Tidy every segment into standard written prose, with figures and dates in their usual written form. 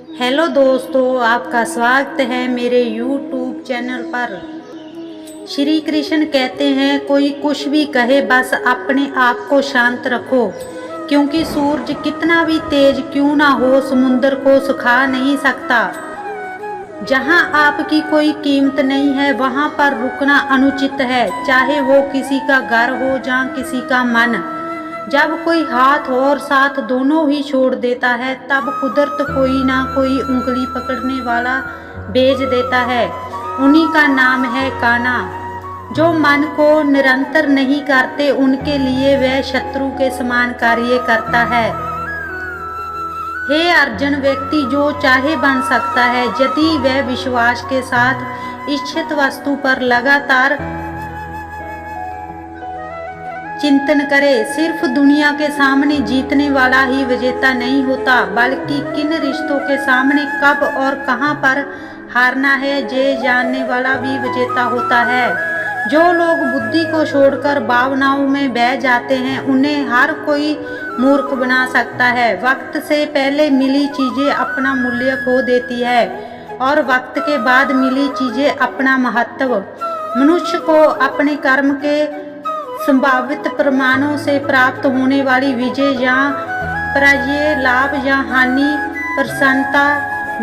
Hello दोस्तों, आपका स्वागत है मेरे YouTube चैनल पर। श्री कृष्ण कहते हैं, कोई कुछ भी कहे बस अपने आप को शांत रखो, क्योंकि सूरज कितना भी तेज क्यों ना हो समुद्र को सुखा नहीं सकता। जहां आपकी कोई कीमत नहीं है वहां पर रुकना अनुचित है, चाहे वो किसी का घर हो या किसी का मन। जब कोई हाथ और साथ दोनों ही छोड़ देता है तब कुदरत कोई ना कोई उंगली पकड़ने वाला भेज देता है। उन्हीं का नाम है कान्हा। जो मन को निरंतर नहीं करते उनके लिए वह शत्रु के समान कार्य करता है। हे अर्जुन, व्यक्ति जो चाहे बन सकता है यदि वह विश्वास के साथ इच्छित वस्तु पर लगातार चिंतन करे। सिर्फ दुनिया के सामने जीतने वाला ही विजेता नहीं होता, बल्कि किन रिश्तों के सामने कब और कहां पर हारना है ये जानने वाला भी विजेता होता है। जो लोग बुद्धि को छोड़कर भावनाओं में बह जाते हैं उन्हें हर कोई मूर्ख बना सकता है। वक्त से पहले मिली चीजें अपना मूल्य खो देती है और वक्त के बाद मिली चीजें अपना महत्व। मनुष्य को अपने कर्म के संभावित प्रमाणों से प्राप्त होने वाली विजय या पराजय, लाभ या हानि, प्रसन्नता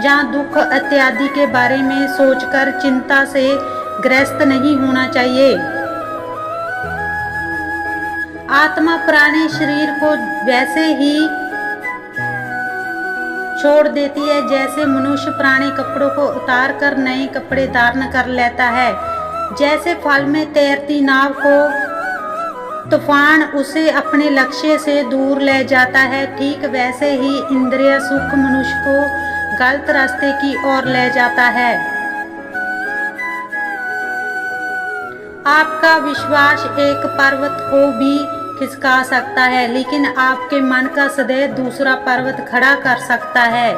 या दुख इत्यादि के बारे में सोचकर चिंता से ग्रस्त नहीं होना चाहिए। आत्मा पुराने शरीर को वैसे ही छोड़ देती है जैसे मनुष्य पुराने कपड़ों को उतार कर नए कपड़े धारण कर लेता है। जैसे फल में तैरती नाव को तूफान उसे अपने लक्ष्य से दूर ले जाता है, ठीक वैसे ही इंद्रिय सुख मनुष्य को गलत रास्ते की ओर ले जाता है। आपका विश्वास एक पर्वत को भी खिसका सकता है, लेकिन आपके मन का सदैव दूसरा पर्वत खड़ा कर सकता है।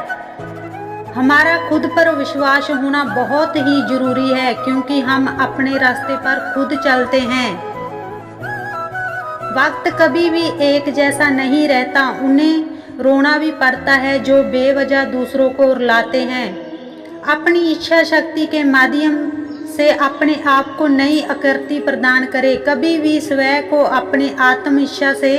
हमारा खुद पर विश्वास होना बहुत ही जरूरी है, क्योंकि हम अपने रास्ते पर खुद चलते हैं। वक्त कभी भी एक जैसा नहीं रहता, उन्हें रोना भी पड़ता है जो बेवजह दूसरों को रुलाते हैं। अपनी इच्छा शक्ति के माध्यम से अपने आप को नई आकृति प्रदान करें। कभी भी स्वयं को अपने आत्म इच्छा से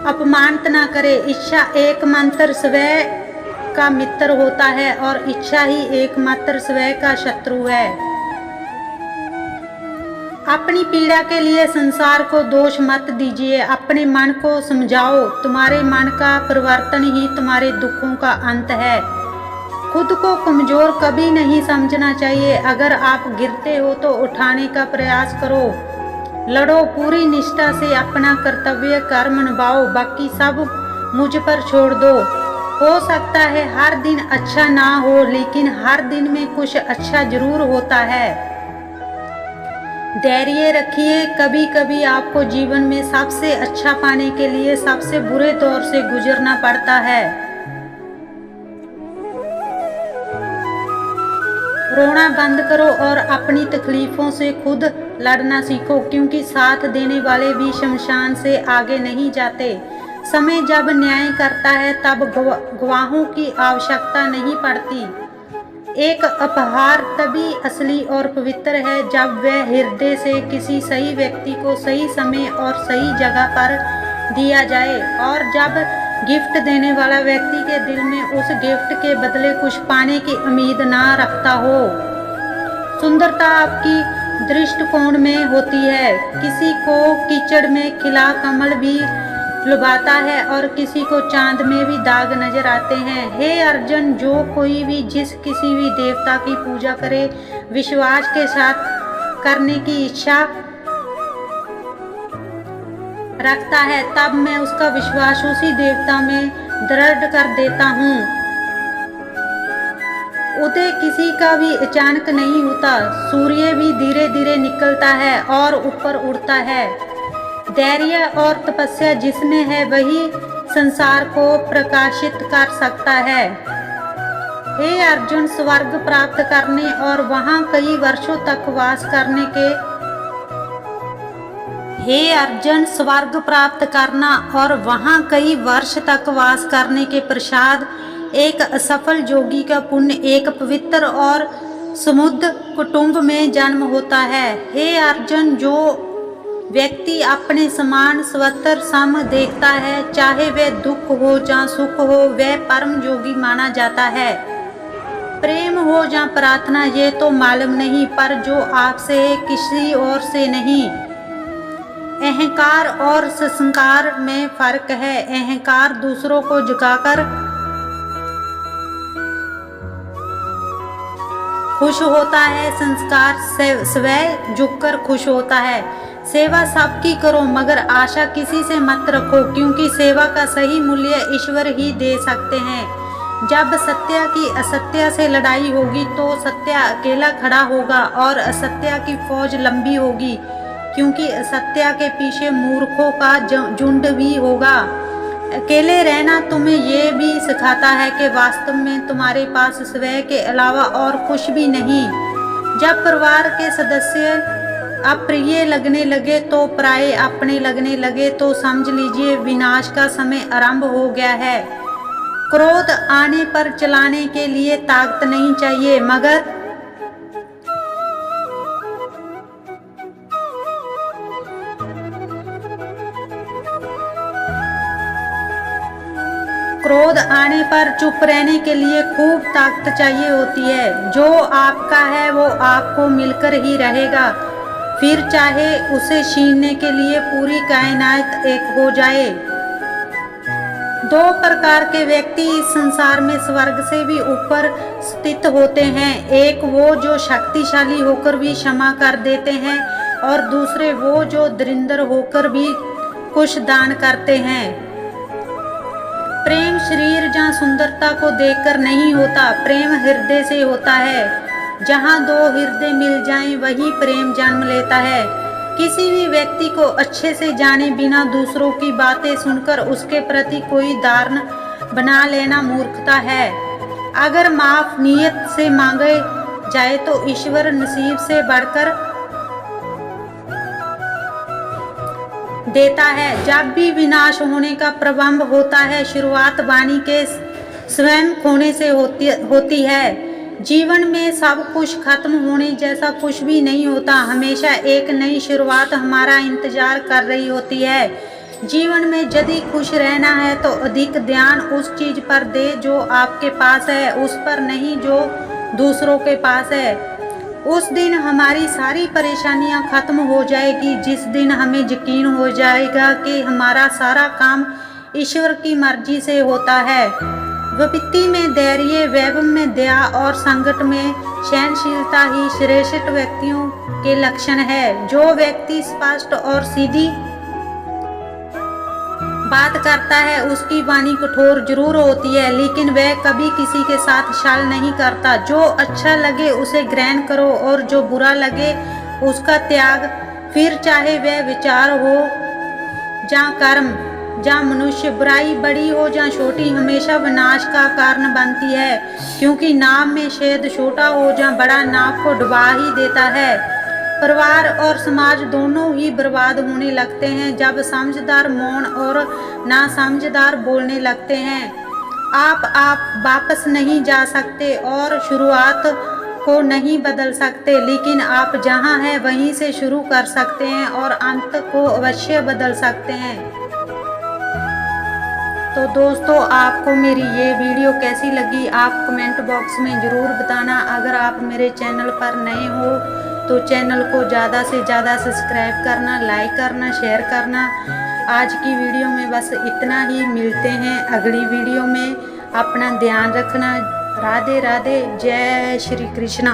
अपमानित न करें। इच्छा एक मंत्र स्वयं का मित्र होता है और इच्छा ही एकमात्र स्वयं का शत्रु है। अपनी पीड़ा के लिए संसार को दोष मत दीजिए, अपने मन को समझाओ। तुम्हारे मन का परिवर्तन ही तुम्हारे दुखों का अंत है। खुद को कमजोर कभी नहीं समझना चाहिए। अगर आप गिरते हो तो उठाने का प्रयास करो। लड़ो, पूरी निष्ठा से अपना कर्तव्य कर्म निभाओ, बाकी सब मुझ पर छोड़ दो। हो सकता है हर दिन अच्छा ना हो, लेकिन हर दिन में कुछ अच्छा जरूर होता है। धैर्य रखिए। कभी कभी आपको जीवन में सबसे अच्छा पाने के लिए सबसे बुरे दौर से गुजरना पड़ता है। रोना बंद करो और अपनी तकलीफों से खुद लड़ना सीखो, क्योंकि साथ देने वाले भी शमशान से आगे नहीं जाते। समय जब न्याय करता है तब गवाहों की आवश्यकता नहीं पड़ती। एक उपहार तभी असली और पवित्र है जब वह हृदय से किसी सही व्यक्ति को सही समय और सही जगह पर दिया जाए, और जब गिफ्ट देने वाला व्यक्ति के दिल में उस गिफ्ट के बदले कुछ पाने की उम्मीद ना रखता हो। सुंदरता आपकी दृष्टिकोण में होती है। किसी को कीचड़ में खिला कमल भी लुभाता है और किसी को चांद में भी दाग नजर आते हैं। हे अर्जुन, जो कोई भी जिस किसी भी देवता की पूजा करे विश्वास के साथ करने की इच्छा रखता है, तब मैं उसका विश्वास उसी देवता में दृढ़ कर देता हूँ। उदय किसी का भी अचानक नहीं होता। सूर्य भी धीरे धीरे निकलता है और ऊपर उड़ता है। धैर्य और तपस्या जिसमें है वही संसार को प्रकाशित कर सकता है। हे अर्जुन, स्वर्ग प्राप्त करने और वहां कई वर्षों तक वास करने के हे अर्जुन, स्वर्ग प्राप्त करना और वहाँ कई वर्ष तक वास करने के पश्चात एक असफल योगी का पुण्य एक पवित्र और समृद्ध कुटुंब में जन्म होता है। हे अर्जुन, जो व्यक्ति अपने समान सर्वत्र सम देखता है, चाहे वह दुख हो या सुख हो, वह परम योगी माना जाता है। प्रेम हो या प्रार्थना ये तो मालूम नहीं, पर जो आपसे है किसी और से नहीं। अहंकार और संस्कार में फर्क है। अहंकार दूसरों को झुकाकर खुश होता है, संस्कार स्वयं झुककर खुश होता है। सेवा सबकी करो मगर आशा किसी से मत रखो, क्योंकि सेवा का सही मूल्य ईश्वर ही दे सकते हैं। जब सत्य की असत्य से लड़ाई होगी तो सत्य अकेला खड़ा होगा और असत्य की फौज लंबी होगी, क्योंकि असत्य के पीछे मूर्खों का झुंड भी होगा। अकेले रहना तुम्हें ये भी सिखाता है कि वास्तव में तुम्हारे पास स्वयं के अलावा और कुछ भी नहीं। जब परिवार के सदस्य अप्रिय लगने लगे तो पराये अपने लगने लगे तो समझ लीजिए विनाश का समय आरंभ हो गया है। क्रोध आने पर चलाने के लिए ताकत नहीं चाहिए, मगर क्रोध आने पर चुप रहने के लिए खूब ताकत चाहिए होती है। जो आपका है वो आपको मिलकर ही रहेगा, फिर चाहे उसे छीनने के लिए पूरी कायनात एक हो जाए। दो प्रकार के व्यक्ति इस संसार में स्वर्ग से भी ऊपर स्थित होते हैं। एक वो जो शक्तिशाली होकर भी क्षमा कर देते हैं, और दूसरे वो जो दरिद्र होकर भी कुछ दान करते हैं। प्रेम शरीर या सुंदरता को देखकर नहीं होता, प्रेम हृदय से होता है। जहाँ दो हृदय मिल जाएं वही प्रेम जन्म लेता है। किसी भी व्यक्ति को अच्छे से जाने बिना दूसरों की बातें सुनकर उसके प्रति कोई धारणा बना लेना मूर्खता है। अगर माफ नियत से मांगे जाए तो ईश्वर नसीब से बढ़कर देता है। जब भी विनाश होने का प्रारंभ होता है, शुरुआत वाणी के स्वयं खोने से होती है। जीवन में सब कुछ खत्म होने जैसा कुछ भी नहीं होता, हमेशा एक नई शुरुआत हमारा इंतजार कर रही होती है। जीवन में यदि खुश रहना है तो अधिक ध्यान उस चीज पर दे जो आपके पास है, उस पर नहीं जो दूसरों के पास है। उस दिन हमारी सारी परेशानियां खत्म हो जाएगी, जिस दिन हमें यकीन हो जाएगा कि हमारा सारा काम ईश्वर की मर्जी से होता है। विपत्ति में धैर्य, वैभव में दया और संकट में सहनशीलता ही श्रेष्ठ व्यक्तियों के लक्षण है। जो व्यक्ति स्पष्ट और सीधी बात करता है उसकी वाणी कठोर जरूर होती है, लेकिन वह कभी किसी के साथ छल नहीं करता। जो अच्छा लगे उसे ग्रहण करो और जो बुरा लगे उसका त्याग। फिर चाहे वह विचार हो या कर्म या मनुष्य, बुराई बड़ी हो या छोटी हमेशा विनाश का कारण बनती है, क्योंकि नाव में छेद छोटा हो या बड़ा नाव को डुबा ही देता है। परिवार और समाज दोनों ही बर्बाद होने लगते हैं जब समझदार मौन और नासमझदार बोलने लगते हैं। आप वापस नहीं जा सकते और शुरुआत को नहीं बदल सकते, लेकिन आप जहां हैं वहीं से शुरू कर सकते हैं और अंत को अवश्य बदल सकते हैं। तो दोस्तों, आपको मेरी ये वीडियो कैसी लगी आप कमेंट बॉक्स में ज़रूर बताना। अगर आप मेरे चैनल पर नए हो तो चैनल को ज़्यादा से ज़्यादा सब्सक्राइब करना, लाइक करना, शेयर करना। आज की वीडियो में बस इतना ही, मिलते हैं अगली वीडियो में। अपना ध्यान रखना। राधे राधे, जय श्री कृष्णा।